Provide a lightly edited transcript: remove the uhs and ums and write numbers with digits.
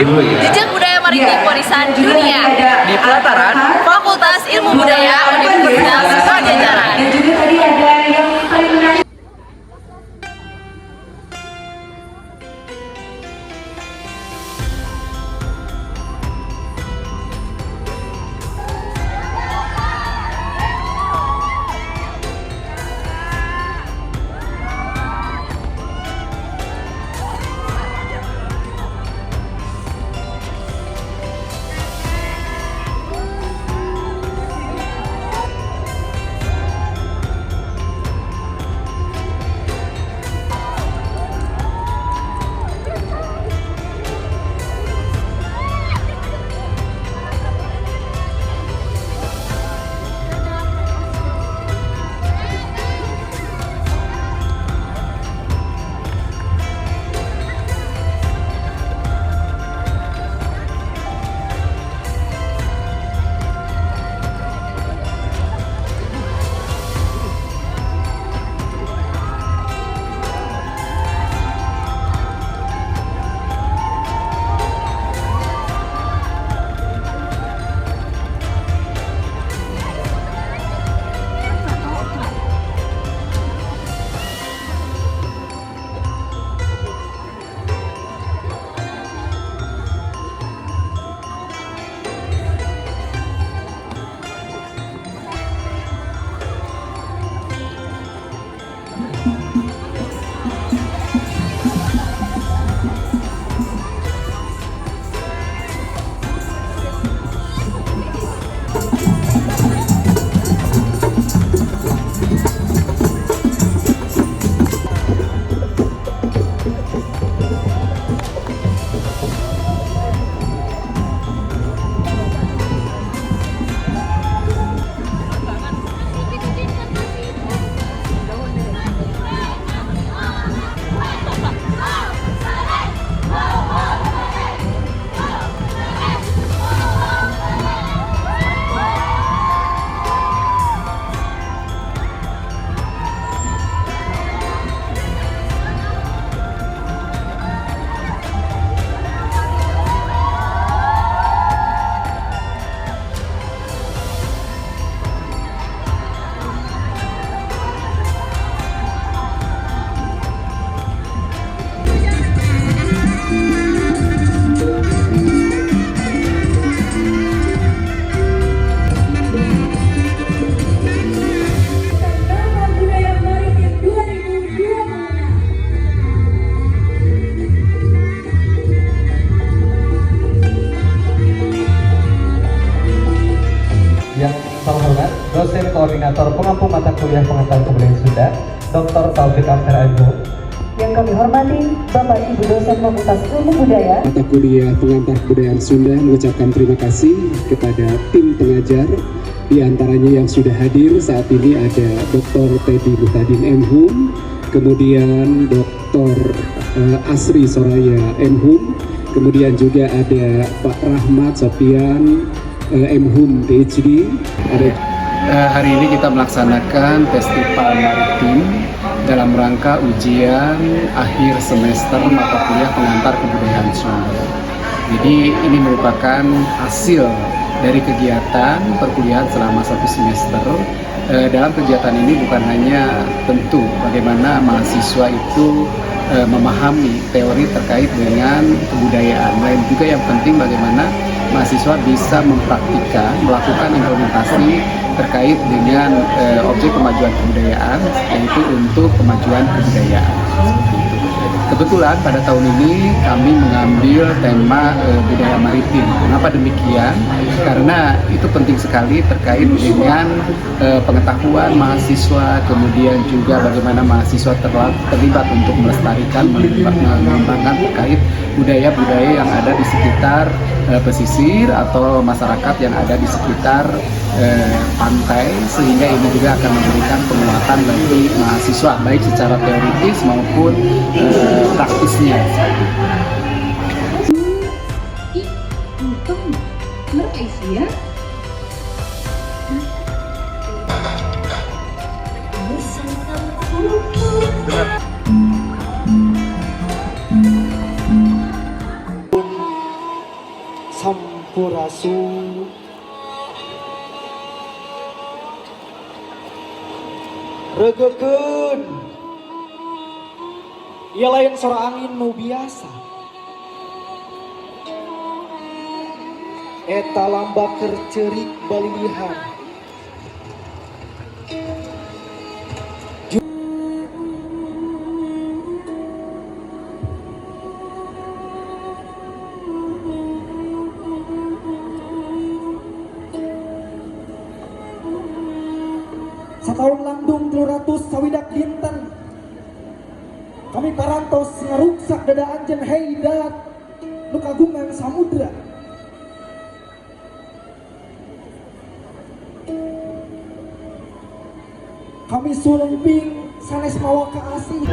Maritim, Jejak Budaya Maritim Warisan Dunia di pelataran Fakultas Ilmu Budaya Universitas Pajajaran. Dan juga tadi ada yang paling menarik. Yang terhormat dosen koordinator pengampu mata kuliah pengetahuan kebudayaan Sunda, Dr. Taufik Amir Agung. Yang kami hormati Bapak Ibu dosen Fakultas Ilmu Budaya Mata kuliah pengantar kebudayaan Sunda mengucapkan terima kasih kepada tim pengajar, di antaranya yang sudah hadir saat ini ada Dr. Teddy Muhtadin M.Hum, kemudian Dr. Asri Soraya M.Hum, kemudian juga ada Pak Rahmat Sofian M.Hum PhD. Hari ini kita melaksanakan festival maritim dalam rangka ujian akhir semester mata kuliah pengantar kebudayaan Sunda. Jadi ini merupakan hasil dari kegiatan perkuliahan selama 1 semester. Dalam kegiatan ini bukan hanya tentu bagaimana mahasiswa itu memahami teori terkait dengan kebudayaan, lain juga yang penting bagaimana mahasiswa bisa mempraktikkan, melakukan implementasi terkait dengan objek kemajuan kebudayaan, yaitu untuk kemajuan kebudayaan. Kebetulan pada tahun ini kami mengambil tema budaya maritim. Kenapa demikian? Karena itu penting sekali terkait dengan pengetahuan mahasiswa, kemudian juga bagaimana mahasiswa terlibat untuk melestarikan, mengembangkan terkait budaya-budaya yang ada di sekitar pesisir atau masyarakat yang ada di sekitar pantai, sehingga ini juga akan memberikan penguatan bagi mahasiswa baik secara teoritis maupun praktisnya. Untuk Asia sampurasu regekeun ieu lain sora angin nu biasa eta lamba keur ceurik balilihan Sataun landung 300 sawidak dinten kami parantos ngaruksak dada anjeun heidat nu kagungan samudra kami sulemping sanes mawa ka asih